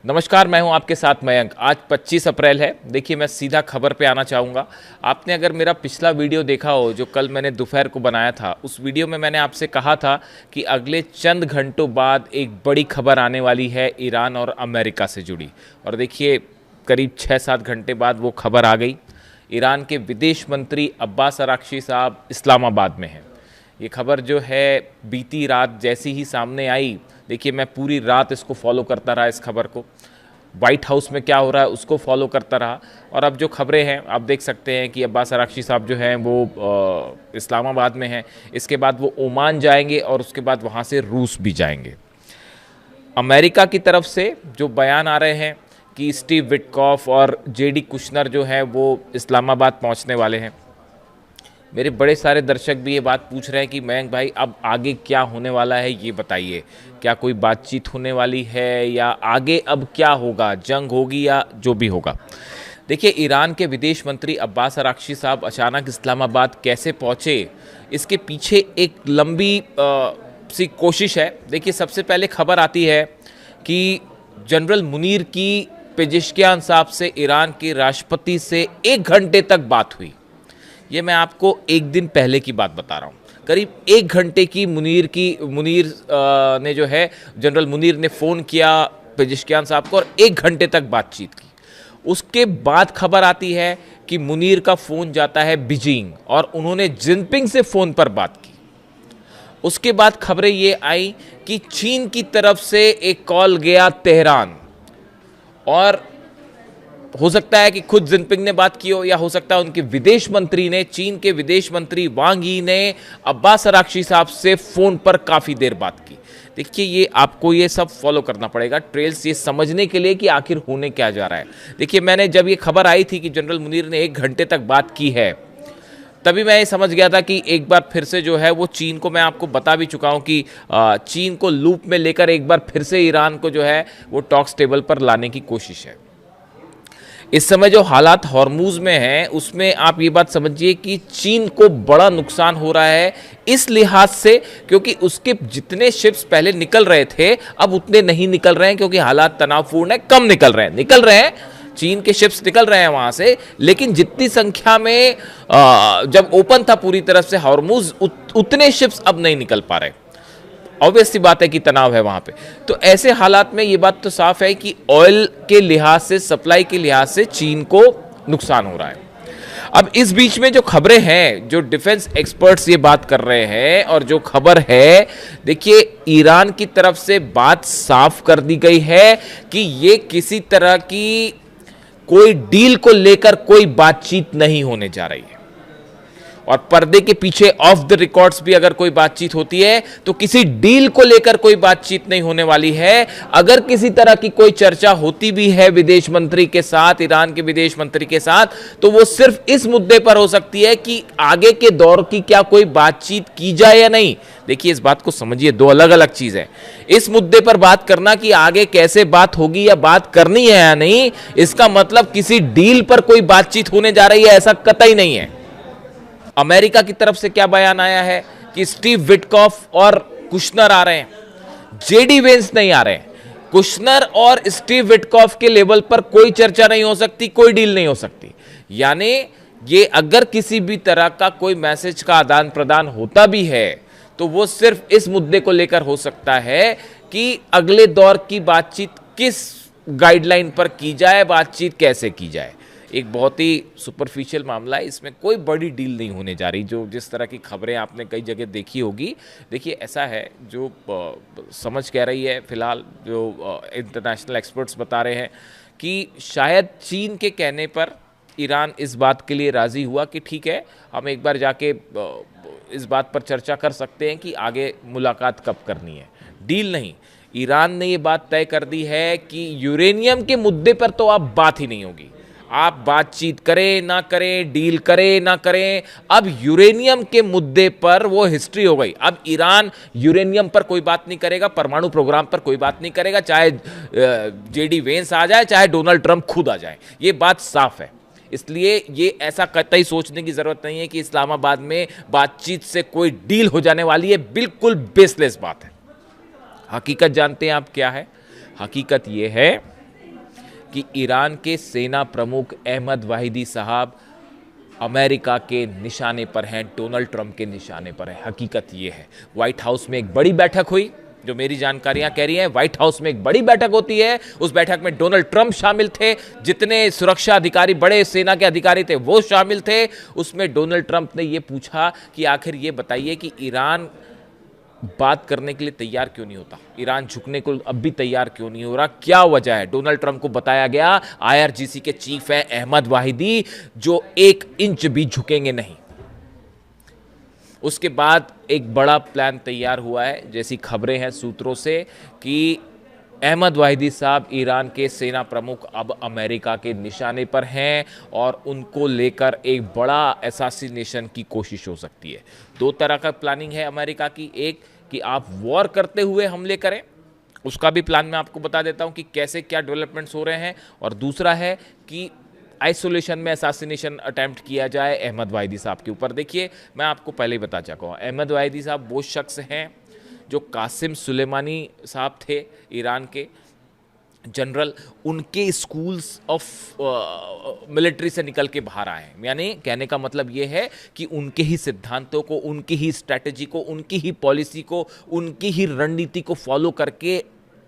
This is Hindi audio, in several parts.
नमस्कार, मैं हूं आपके साथ मयंक। आज 25 अप्रैल है। देखिए, मैं सीधा खबर पे आना चाहूँगा। आपने अगर मेरा पिछला वीडियो देखा हो जो कल मैंने दोपहर को बनाया था, उस वीडियो में मैंने आपसे कहा था कि अगले चंद घंटों बाद एक बड़ी खबर आने वाली है ईरान और अमेरिका से जुड़ी। और देखिए, करीब 6-7 घंटे बाद वो खबर आ गई। ईरान के विदेश मंत्री अब्बास अराक्ची साहब इस्लामाबाद में हैं। ये खबर जो है बीती रात जैसी ही सामने आई, देखिए मैं पूरी रात इसको फॉलो करता रहा, इस खबर को। वाइट हाउस में क्या हो रहा है उसको फॉलो करता रहा। और अब जो खबरें हैं आप देख सकते हैं कि अब्बास अराक्ची साहब जो हैं वो इस्लामाबाद में हैं। इसके बाद वो ओमान जाएंगे और उसके बाद वहाँ से रूस भी जाएंगे। अमेरिका की तरफ से जो बयान आ रहे हैं कि स्टीव विटकॉफ और जेडी कुशनर जो है वो इस्लामाबाद पहुँचने वाले हैं। मेरे बड़े सारे दर्शक भी ये बात पूछ रहे हैं कि मयंक भाई अब आगे क्या होने वाला है, ये बताइए। क्या कोई बातचीत होने वाली है या आगे अब क्या होगा, जंग होगी या जो भी होगा। देखिए, ईरान के विदेश मंत्री अब्बास अराक्ची साहब अचानक इस्लामाबाद कैसे पहुँचे, इसके पीछे एक लंबी सी कोशिश है। देखिए, सबसे पहले खबर आती है कि जनरल मुनीर की पेजिशकियान साहब से ईरान के राष्ट्रपति से 1 घंटे तक बात हुई। ये मैं आपको एक दिन पहले की बात बता रहा हूँ। करीब 1 घंटे की मुनीर ने जो है, जनरल मुनीर ने फ़ोन किया पेजिशकियान साहब को और 1 घंटे तक बातचीत की। उसके बाद खबर आती है कि मुनीर का फ़ोन जाता है बीजिंग और उन्होंने जिनपिंग से फ़ोन पर बात की। उसके बाद खबरें ये आई कि चीन की तरफ से एक कॉल गया तेहरान, और हो सकता है कि खुद जिनपिंग ने बात की हो या हो सकता है उनके विदेश मंत्री ने, चीन के विदेश मंत्री वांग यी ने अब्बास अराक्ची साहब से फ़ोन पर काफ़ी देर बात की। देखिए, ये आपको ये सब फॉलो करना पड़ेगा, ट्रेल्स, ये समझने के लिए कि आखिर होने क्या जा रहा है। देखिए, मैंने जब ये खबर आई थी कि जनरल मुनीर ने 1 घंटे तक बात की है, तभी मैं ये समझ गया था कि एक बार फिर से जो है वो चीन को, मैं आपको बता भी चुका हूँ कि चीन को लूप में लेकर एक बार फिर से ईरान को जो है वो टॉक्स टेबल पर लाने की कोशिश है। इस समय जो हालात हॉर्मुज में हैं उसमें आप ये बात समझिए कि चीन को बड़ा नुकसान हो रहा है इस लिहाज से, क्योंकि उसके जितने शिप्स पहले निकल रहे थे अब उतने नहीं निकल रहे हैं, क्योंकि हालात तनावपूर्ण है, कम निकल रहे हैं। चीन के शिप्स निकल रहे हैं वहां से, लेकिन जितनी संख्या में जब ओपन था पूरी तरफ से हॉर्मुज, उतने शिप्स अब नहीं निकल पा रहे। ऑब्वियस सी बात है कि तनाव है वहां पे। तो ऐसे हालात में ये बात तो साफ है कि ऑयल के लिहाज से, सप्लाई के लिहाज से चीन को नुकसान हो रहा है। अब इस बीच में जो खबरें हैं, जो डिफेंस एक्सपर्ट्स ये बात कर रहे हैं, और जो खबर है, देखिए ईरान की तरफ से बात साफ कर दी गई है कि ये किसी तरह की कोई डील को लेकर कोई बातचीत नहीं होने जा रही है। और पर्दे के पीछे ऑफ द रिकॉर्ड्स भी अगर कोई बातचीत होती है तो किसी डील को लेकर कोई बातचीत नहीं होने वाली है। अगर किसी तरह की कोई चर्चा होती भी है विदेश मंत्री के साथ, ईरान के विदेश मंत्री के साथ, तो वो सिर्फ इस मुद्दे पर हो सकती है कि आगे के दौर की क्या कोई बातचीत की जाए या नहीं। देखिए, इस बात को समझिए, 2 अलग अलग चीज है। इस मुद्दे पर बात करना कि आगे कैसे बात होगी या बात करनी है या नहीं, इसका मतलब किसी डील पर कोई बातचीत होने जा रही है, ऐसा कतई नहीं है। अमेरिका की तरफ से क्या बयान आया है कि स्टीव विटकॉफ और कुशनर आ रहे हैं, जेडी वेंस नहीं आ रहे हैं। कुशनर और स्टीव विटकॉफ के लेवल पर कोई चर्चा नहीं हो सकती, कोई डील नहीं हो सकती। यानी ये अगर किसी भी तरह का कोई मैसेज का आदान प्रदान होता भी है तो वो सिर्फ इस मुद्दे को लेकर हो सकता है कि अगले दौर की बातचीत किस गाइडलाइन पर की जाए, बातचीत कैसे की जाए। एक बहुत ही सुपरफिशियल मामला है, इसमें कोई बड़ी डील नहीं होने जा रही। जो जिस तरह की खबरें आपने कई जगह देखी होगी, देखिए ऐसा है, जो समझ कह रही है फिलहाल, जो इंटरनेशनल एक्सपर्ट्स बता रहे हैं कि शायद चीन के कहने पर ईरान इस बात के लिए राज़ी हुआ कि ठीक है, हम एक बार जाके इस बात पर चर्चा कर सकते हैं कि आगे मुलाकात कब करनी है। डील नहीं, ईरान ने ये बात तय कर दी है कि यूरेनियम के मुद्दे पर तो अब बात ही नहीं होगी। आप बातचीत करें ना करें, डील करें ना करें, अब यूरेनियम के मुद्दे पर वो हिस्ट्री हो गई। अब ईरान यूरेनियम पर कोई बात नहीं करेगा, परमाणु प्रोग्राम पर कोई बात नहीं करेगा, चाहे जेडी वेंस आ जाए, चाहे डोनाल्ड ट्रंप खुद आ जाए। ये बात साफ है। इसलिए ये ऐसा कतई सोचने की जरूरत नहीं है कि इस्लामाबाद में बातचीत से कोई डील हो जाने वाली है। बिल्कुल बेसलेस बात है। हकीकत जानते हैं आप क्या है? हकीकत ये है कि ईरान के सेना प्रमुख अहमद वाहिदी साहब अमेरिका के निशाने पर हैं, डोनाल्ड ट्रंप के निशाने पर है। हकीकत ये है, व्हाइट हाउस में एक बड़ी बैठक हुई, जो मेरी जानकारियां कह रही हैं व्हाइट हाउस में एक बड़ी बैठक होती है, उस बैठक में डोनाल्ड ट्रंप शामिल थे, जितने सुरक्षा अधिकारी बड़े सेना के अधिकारी थे वो शामिल थे। उसमें डोनाल्ड ट्रंप ने ये पूछा कि आखिर ये बताइए कि ईरान बात करने के लिए तैयार क्यों नहीं होता, ईरान झुकने को अब भी तैयार क्यों नहीं हो रहा, क्या वजह है। डोनाल्ड ट्रंप को बताया गया आईआरजीसी के चीफ हैं अहमद वाहिदी, जो 1 इंच भी झुकेंगे नहीं। उसके बाद एक बड़ा प्लान तैयार हुआ है, जैसी खबरें हैं सूत्रों से, कि अहमद वाहिदी साहब ईरान के सेना प्रमुख अब अमेरिका के निशाने पर हैं और उनको लेकर एक बड़ा असैसिनेशन की कोशिश हो सकती है। 2 तरह का प्लानिंग है अमेरिका की, एक कि आप वॉर करते हुए हमले करें, उसका भी प्लान मैं आपको बता देता हूं कि कैसे क्या डेवलपमेंट्स हो रहे हैं, और दूसरा है कि आइसोलेशन में असैसिनेशन अटेम्प्ट किया जाए अहमद वाहिदी साहब के ऊपर। देखिए, मैं आपको पहले ही बता चुका हूँ, अहमद वाहिदी साहब वो शख्स हैं जो कासिम सुलेमानी साहब थे ईरान के जनरल, उनके स्कूल्स ऑफ मिलिट्री से निकल के बाहर आए हैं। यानी कहने का मतलब ये है कि उनके ही सिद्धांतों को, उनकी ही स्ट्रैटेजी को, उनकी ही पॉलिसी को, उनकी ही रणनीति को फॉलो करके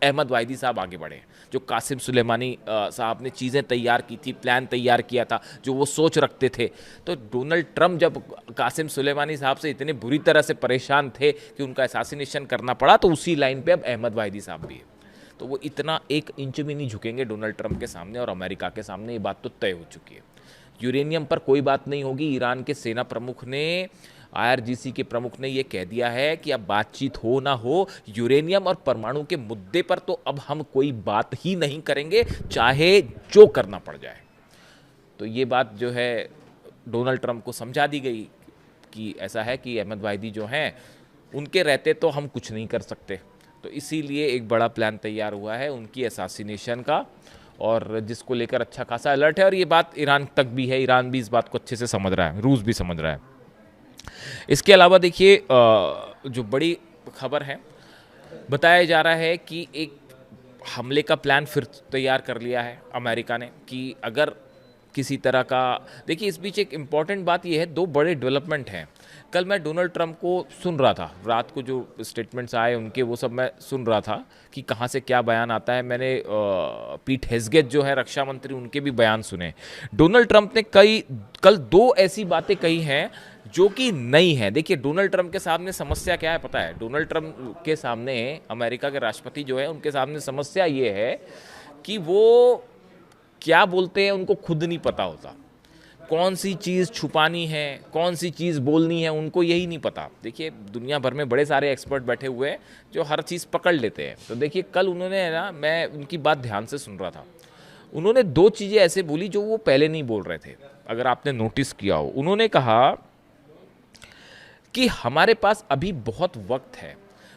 अहमद वाहिदी साहब आगे बढ़े। जो कासिम सुलेमानी साहब ने चीज़ें तैयार की थी, प्लान तैयार किया था, जो वो सोच रखते थे, तो डोनाल्ड ट्रंप जब कासिम सुलेमानी साहब से इतने बुरी तरह से परेशान थे कि उनका असैसिनेशन करना पड़ा, तो उसी लाइन पे अब अहमद वाहिदी साहब भी है। तो वो इतना 1 इंच भी नहीं झुकेंगे डोनाल्ड ट्रंप के सामने और अमेरिका के सामने, ये बात तो तय हो चुकी है। यूरेनियम पर कोई बात नहीं होगी। ईरान के सेना प्रमुख ने, आईआरजीसी के प्रमुख ने यह कह दिया है कि अब बातचीत हो ना हो, यूरेनियम और परमाणु के मुद्दे पर तो अब हम कोई बात ही नहीं करेंगे, चाहे जो करना पड़ जाए। तो ये बात जो है डोनाल्ड ट्रंप को समझा दी गई कि ऐसा है कि अहमद वाहिदी जो हैं, उनके रहते तो हम कुछ नहीं कर सकते। तो इसीलिए एक बड़ा प्लान तैयार हुआ है उनकी असैसिनेशन का, और जिसको लेकर अच्छा खासा अलर्ट है, और ये बात ईरान तक भी है, ईरान भी इस बात को अच्छे से समझ रहा है, रूस भी समझ रहा है। इसके अलावा देखिए, जो बड़ी खबर है, बताया जा रहा है कि एक हमले का प्लान फिर तैयार कर लिया है अमेरिका ने, कि अगर किसी तरह का, देखिए इस बीच एक इम्पॉर्टेंट बात यह है, 2 बड़े डेवलपमेंट हैं। कल मैं डोनाल्ड ट्रंप को सुन रहा था, रात को जो स्टेटमेंट्स आए उनके, वो सब मैं सुन रहा था कि कहाँ से क्या बयान आता है। मैंने पीट हेग्सेथ जो है रक्षा मंत्री, उनके भी बयान सुने। डोनाल्ड ट्रंप ने कल 2 ऐसी बातें कही हैं जो कि नई है। देखिए, डोनाल्ड ट्रंप के सामने समस्या क्या है पता है? डोनाल्ड ट्रंप के सामने, अमेरिका के राष्ट्रपति जो है, उनके सामने समस्या ये है कि वो क्या बोलते हैं उनको खुद नहीं पता होता, कौन सी चीज़ छुपानी है, कौन सी चीज़ बोलनी है, उनको यही नहीं पता। देखिए, दुनिया भर में बड़े सारे एक्सपर्ट बैठे हुए हैं जो हर चीज़ पकड़ लेते हैं। तो देखिए, कल उन्होंने ना, मैं उनकी बात ध्यान से सुन रहा था, उन्होंने 2 चीज़ें ऐसे बोली जो वो पहले नहीं बोल रहे थे, अगर आपने नोटिस किया हो। उन्होंने कहा कि हमारे पास अभी बहुत वक्त है,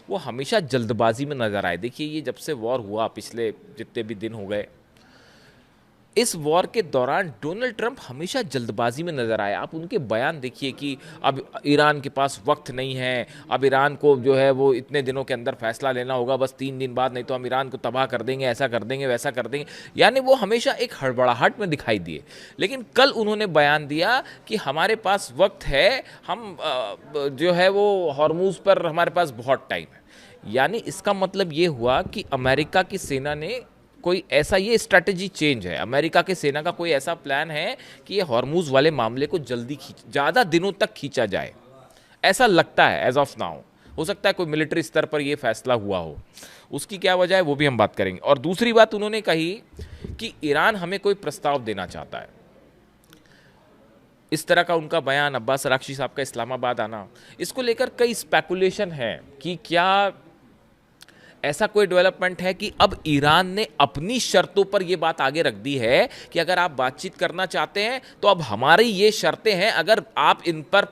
वो हमेशा जल्दबाजी में नज़र आए। देखिए, ये जब से वॉर हुआ, पिछले जितने भी दिन हो गए, इस वॉर के दौरान डोनाल्ड ट्रंप हमेशा जल्दबाजी में नज़र आए। आप उनके बयान देखिए कि अब ईरान के पास वक्त नहीं है, अब ईरान को जो है वो इतने दिनों के अंदर फैसला लेना होगा, बस 3 दिन बाद, नहीं तो हम ईरान को तबाह कर देंगे, ऐसा कर देंगे, वैसा कर देंगे। यानी वो हमेशा एक हड़बड़ाहट में दिखाई दिए। लेकिन कल उन्होंने बयान दिया कि हमारे पास वक्त है, हम जो है वो हॉर्मूज पर हमारे पास बहुत टाइम है। यानी इसका मतलब ये हुआ कि अमेरिका की सेना ने कोई ऐसा, ये स्ट्रैटेजी चेंज है, अमेरिका के सेना का कोई ऐसा प्लान है कि ये हॉर्मूज वाले मामले को जल्दी ज़्यादा दिनों तक खींचा जाए, ऐसा लगता है एज ऑफ नाउ। हो सकता है कोई मिलिट्री स्तर पर ये फैसला हुआ हो, उसकी क्या वजह है वो भी हम बात करेंगे। और दूसरी बात उन्होंने कही कि ईरान हमें कोई प्रस्ताव देना चाहता है। इस तरह का उनका बयान, अब्बास अरागची साहब का इस्लामाबाद आना, इसको लेकर कई स्पेकुलेशन है कि क्या ऐसा कोई डेवलपमेंट है कि अब ईरान ने अपनी शर्तों पर यह बात आगे रख दी है कि अगर आप बातचीत करना चाहते हैं तो अब हमारी ये शर्तें हैं, अगर आप इन पर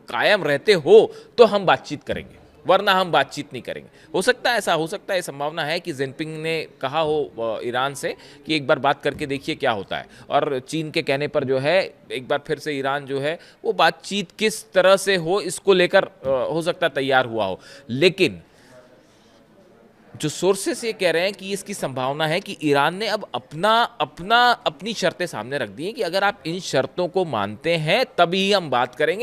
कायम रहते हो तो हम बातचीत करेंगे, वरना हम बातचीत नहीं करेंगे। हो सकता है ऐसा, हो सकता है, संभावना है कि जिनपिंग ने कहा हो ईरान से कि एक बार बात करके देखिए क्या होता है, और चीन के कहने पर जो है एक बार फिर से ईरान जो है वो बातचीत किस तरह से हो इसको लेकर हो सकता है तैयार हुआ हो। लेकिन जो सोर्सेस ये कह रहे हैं कि इसकी संभावना है कि ईरान ने अब अपनी शर्तें सामने रख दी हैं कि अगर आप इन शर्तों को मानते हैं तभी हम बात करेंगे।